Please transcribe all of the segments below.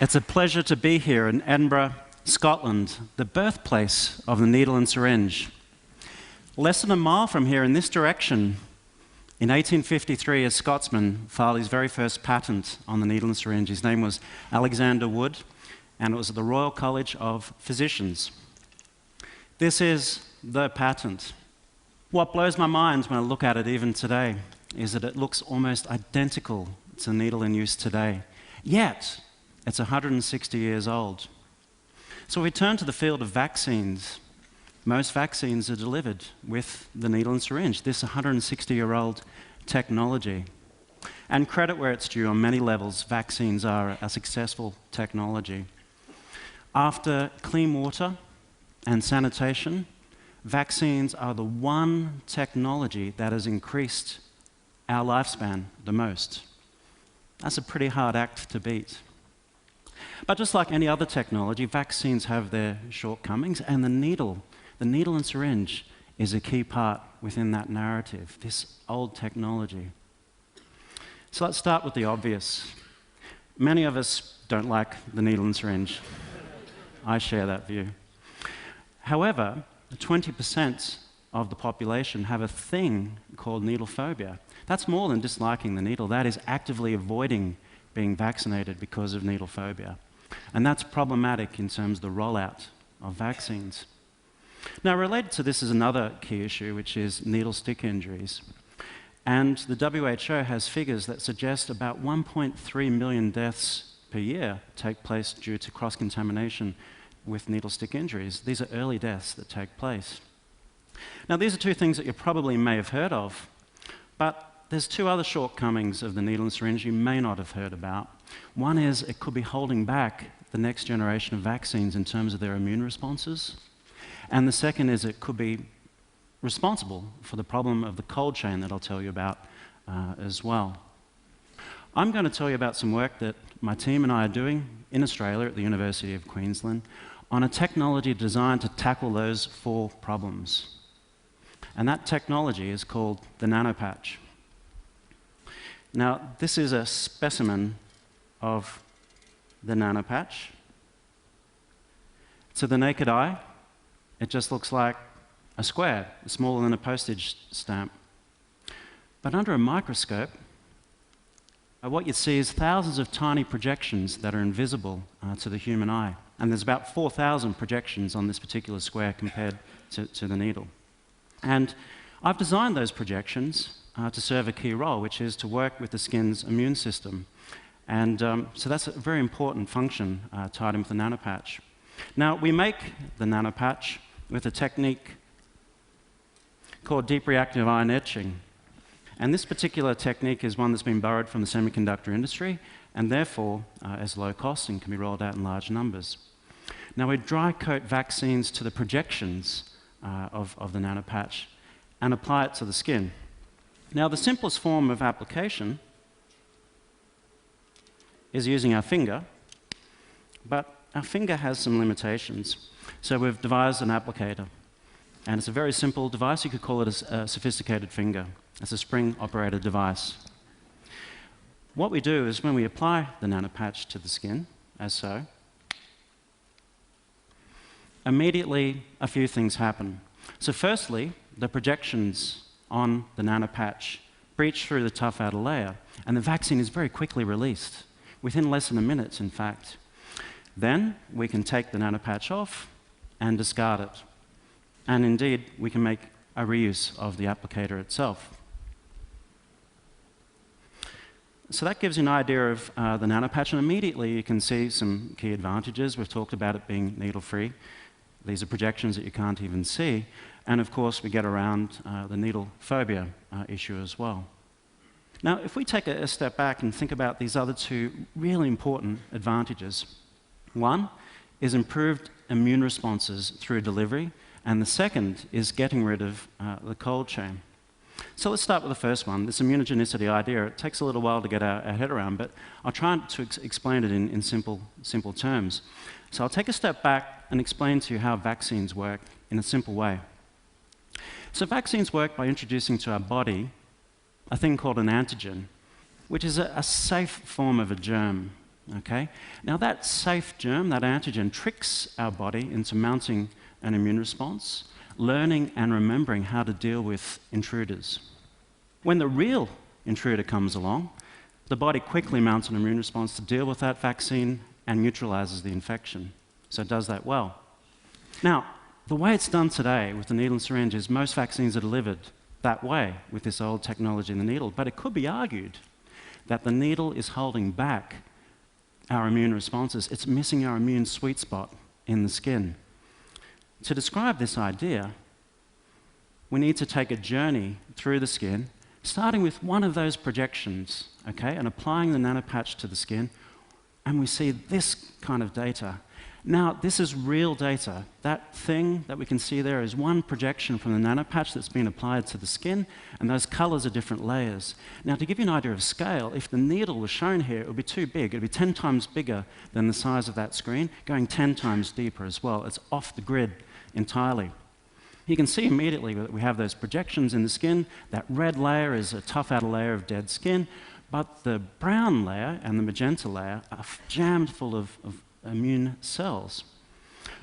It's a pleasure to be here in Edinburgh, Scotland, the birthplace of the needle and syringe. Less than a mile from here in this direction, in 1853, a Scotsman filed his very first patent on the needle and syringe. His name was Alexander Wood, and it was at the Royal College of Physicians. This is the patent. What blows my mind when I look at it even today is that it looks almost identical to the needle in use today. Yet, it's 160 years old. So we turn to the field of vaccines. Most vaccines are delivered with the needle and syringe, this 160-year-old technology. And credit where it's due, on many levels, vaccines are a successful technology. After clean water and sanitation, vaccines are the one technology that has increased our lifespan the most. That's a pretty hard act to beat. But just like any other technology, vaccines have their shortcomings, and the needle and syringe is a key part within that narrative, this old technology. So let's start with the obvious. Many of us don't like the needle and syringe. I share that view. However, 20% of the population have a thing called needle phobia. That's more than disliking the needle. That is actively avoiding being vaccinated because of needle phobia. And that's problematic in terms of the rollout of vaccines. Now, related to this is another key issue, which is needle stick injuries. And the WHO has figures that suggest about 1.3 million deaths per year take place due to cross-contamination with needle stick injuries. These are early deaths that take place. Now, these are two things that you probably may have heard of, but there's two other shortcomings of the needle and syringe you may not have heard about. One is it could be holding back the next generation of vaccines in terms of their immune responses. And the second is it could be responsible for the problem of the cold chain that I'll tell you about as well. I'm going to tell you about some work that my team and I are doing in Australia at the University of Queensland on a technology designed to tackle those four problems. And that technology is called the nanopatch. Now, this is a specimen of the nanopatch. To the naked eye, it just looks like a square, smaller than a postage stamp. But under a microscope, what you see is thousands of tiny projections that are invisible to the human eye. And there's about 4,000 projections on this particular square compared to the needle. And I've designed those projections to serve a key role, which is to work with the skin's immune system. And so that's a very important function tied in with the nanopatch. Now, we make the nanopatch with a technique called deep reactive ion etching. And this particular technique is one that's been borrowed from the semiconductor industry, and therefore is low cost and can be rolled out in large numbers. Now, we dry coat vaccines to the projections of the nanopatch and apply it to the skin. Now, the simplest form of application is using our finger, but our finger has some limitations. So we've devised an applicator, and it's a very simple device. You could call it a sophisticated finger. It's a spring-operated device. What we do is when we apply the nanopatch to the skin, as so, immediately a few things happen. So firstly, the projections on the nanopatch breach through the tough outer layer, and the vaccine is very quickly released, within less than a minute, in fact. Then we can take the nanopatch off and discard it. And indeed, we can make a reuse of the applicator itself. So that gives you an idea of the nanopatch, and immediately you can see some key advantages. We've talked about it being needle-free. These are projections that you can't even see. And of course, we get around the needle phobia issue as well. Now, if we take a step back and think about these other two really important advantages, one is improved immune responses through delivery, and the second is getting rid of the cold chain. So let's start with the first one, this immunogenicity idea. It takes a little while to get our head around, but I'll try to explain it in simple terms. So I'll take a step back and explain to you how vaccines work in a simple way. So vaccines work by introducing to our body a thing called an antigen, which is a safe form of a germ. Okay? Now that safe germ, that antigen, tricks our body into mounting an immune response, learning and remembering how to deal with intruders. When the real intruder comes along, the body quickly mounts an immune response to deal with that vaccine and neutralizes the infection. So it does that well. Now, the way it's done today with the needle and syringe is most vaccines are delivered that way with this old technology in the needle, but it could be argued that the needle is holding back our immune responses. It's missing our immune sweet spot in the skin. To describe this idea, we need to take a journey through the skin, starting with one of those projections, okay, and applying the nanopatch to the skin, and we see this kind of data. Now, this is real data. That thing that we can see there is one projection from the nanopatch that's been applied to the skin, and those colors are different layers. Now, to give you an idea of scale, if the needle was shown here, it would be too big. It would be 10 times bigger than the size of that screen, going 10 times deeper as well. It's off the grid entirely. You can see immediately that we have those projections in the skin. That red layer is a tough outer layer of dead skin, but the brown layer and the magenta layer are jammed full of immune cells.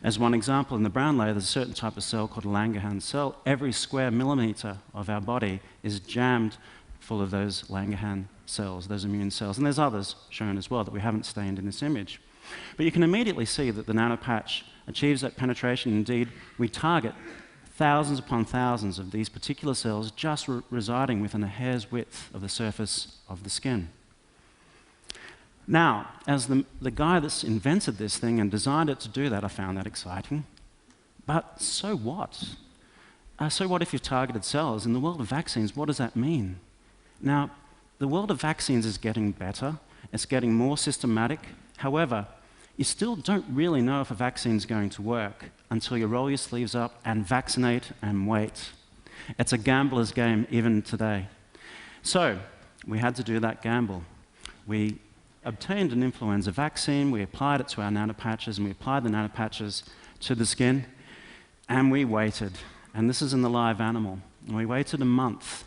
As one example, in the brown layer, there's a certain type of cell called a Langerhans cell. Every square millimeter of our body is jammed full of those Langerhans cells, those immune cells. And there's others shown as well that we haven't stained in this image. But you can immediately see that the nanopatch achieves that penetration. Indeed, we target thousands upon thousands of these particular cells just residing within a hair's width of the surface of the skin. Now, as the guy that's invented this thing and designed it to do that, I found that exciting. But so what? So what if you've targeted cells? In the world of vaccines, what does that mean? Now, the world of vaccines is getting better. It's getting more systematic. However, you still don't really know if a vaccine is going to work until you roll your sleeves up and vaccinate and wait. It's a gambler's game even today. So we had to do that gamble. We obtained an influenza vaccine, we applied it to our nanopatches, and we applied the nanopatches to the skin, and we waited. And this is in the live animal. And we waited a month,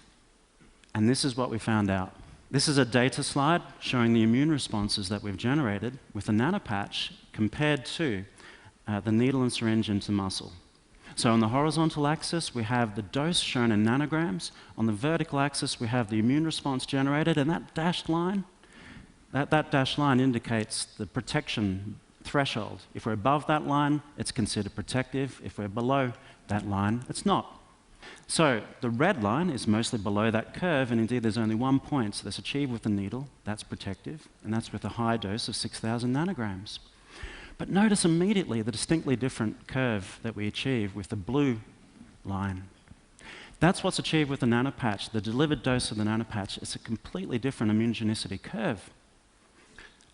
and this is what we found out. This is a data slide showing the immune responses that we've generated with the nanopatch compared to the needle and syringe into muscle. So on the horizontal axis, we have the dose shown in nanograms. On the vertical axis, we have the immune response generated, and that dashed line, that dashed line indicates the protection threshold. If we're above that line, it's considered protective. If we're below that line, it's not. So the red line is mostly below that curve, and indeed there's only one point that's achieved with the needle, that's protective, and that's with a high dose of 6,000 nanograms. But notice immediately the distinctly different curve that we achieve with the blue line. That's what's achieved with the nanopatch. The delivered dose of the nanopatch is a completely different immunogenicity curve.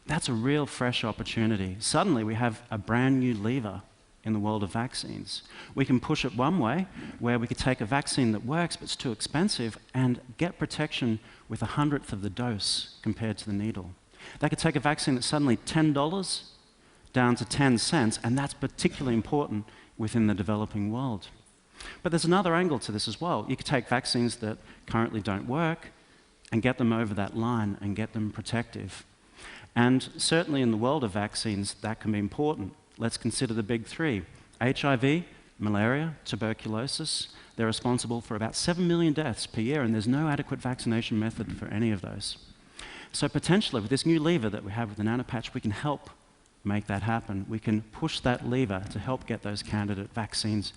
That's a real fresh opportunity. Suddenly we have a brand new lever in the world of vaccines. We can push it one way, where we could take a vaccine that works but it's too expensive and get protection with 1/100th of the dose compared to the needle. They could take a vaccine that's suddenly $10 down to 10 cents, and that's particularly important within the developing world. But there's another angle to this as well. You could take vaccines that currently don't work and get them over that line and get them protective. And certainly in the world of vaccines, that can be important. Let's consider the big three. HIV, malaria, tuberculosis. They're responsible for about 7 million deaths per year, and there's no adequate vaccination method for any of those. So potentially, with this new lever that we have with the nanopatch, we can help make that happen. We can push that lever to help get those candidate vaccines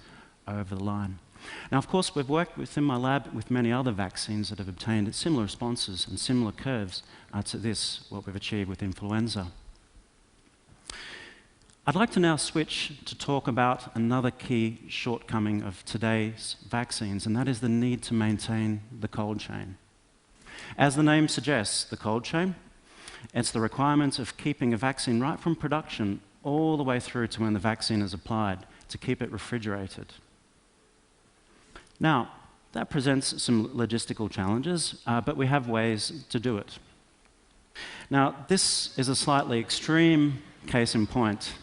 over the line. Now, of course, we've worked within my lab with many other vaccines that have obtained similar responses and similar curves to this, what we've achieved with influenza. I'd like to now switch to talk about another key shortcoming of today's vaccines, and that is the need to maintain the cold chain. As the name suggests, the cold chain, it's the requirement of keeping a vaccine right from production all the way through to when the vaccine is applied, to keep it refrigerated. Now, that presents some logistical challenges, but we have ways to do it. Now, this is a slightly extreme case in point,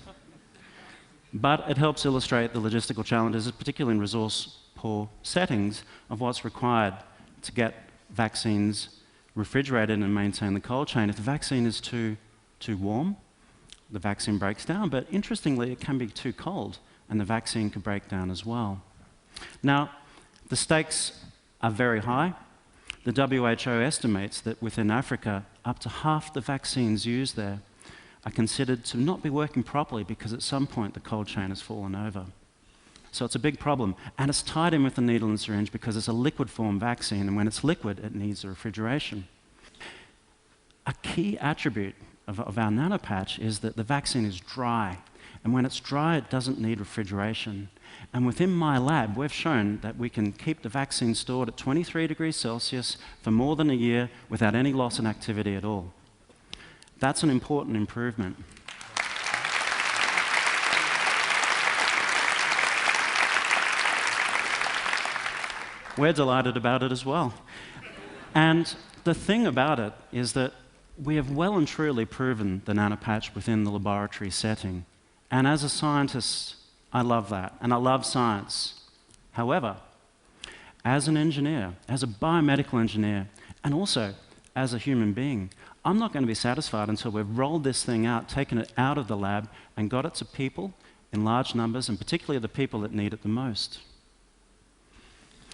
but it helps illustrate the logistical challenges, particularly in resource-poor settings, of what's required to get vaccines refrigerated and maintain the cold chain. If the vaccine is too too warm, the vaccine breaks down, but interestingly, it can be too cold, and the vaccine can break down as well. Now, the stakes are very high. The WHO estimates that within Africa, up to half the vaccines used there are considered to not be working properly because at some point the cold chain has fallen over. So it's a big problem, and it's tied in with the needle and syringe because it's a liquid form vaccine, and when it's liquid, it needs a refrigeration. A key attribute of our nanopatch is that the vaccine is dry, and when it's dry, it doesn't need refrigeration. And within my lab, we've shown that we can keep the vaccine stored at 23 degrees Celsius for more than a year without any loss in activity at all. That's an important improvement. We're delighted about it as well. And the thing about it is that we have well and truly proven the nanopatch within the laboratory setting. And as a scientist, I love that, and I love science. However, as an engineer, as a biomedical engineer, and also as a human being, I'm not going to be satisfied until we've rolled this thing out, taken it out of the lab, and got it to people in large numbers, and particularly the people that need it the most.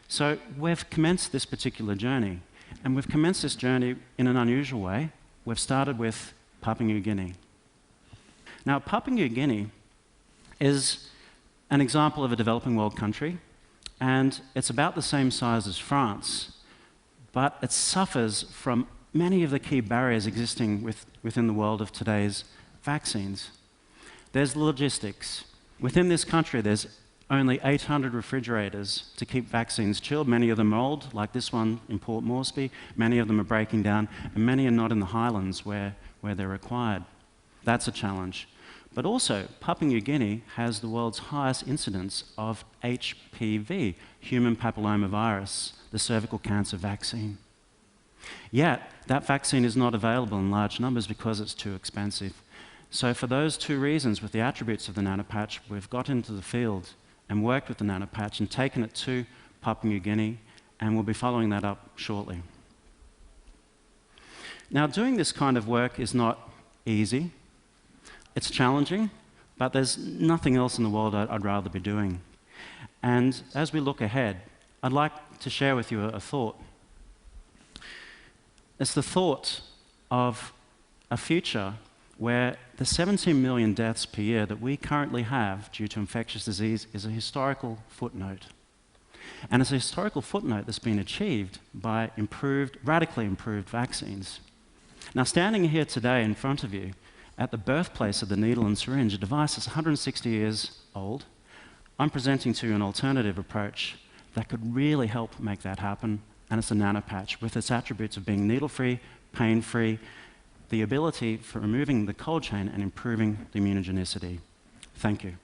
So we've commenced this particular journey, and we've commenced this journey in an unusual way. We've started with Papua New Guinea. Now, Papua New Guinea is an example of a developing world country, and it's about the same size as France, but it suffers from many of the key barriers existing within the world of today's vaccines. There's logistics. Within this country, there's only 800 refrigerators to keep vaccines chilled. Many of them are old, like this one in Port Moresby. Many of them are breaking down, and many are not in the highlands where they're required. That's a challenge. But also, Papua New Guinea has the world's highest incidence of HPV, human papillomavirus, the cervical cancer vaccine. Yet, that vaccine is not available in large numbers because it's too expensive. So for those two reasons, with the attributes of the nanopatch, we've got into the field and worked with the nanopatch and taken it to Papua New Guinea, and we'll be following that up shortly. Now, doing this kind of work is not easy. It's challenging, but there's nothing else in the world I'd rather be doing. And as we look ahead, I'd like to share with you a thought. It's the thought of a future where the 17 million deaths per year that we currently have due to infectious disease is a historical footnote. And it's a historical footnote that's been achieved by radically improved vaccines. Now, standing here today in front of you, at the birthplace of the needle and syringe, a device that's 160 years old, I'm presenting to you an alternative approach that could really help make that happen, and it's a nanopatch with its attributes of being needle-free, pain-free, the ability for removing the cold chain and improving the immunogenicity. Thank you.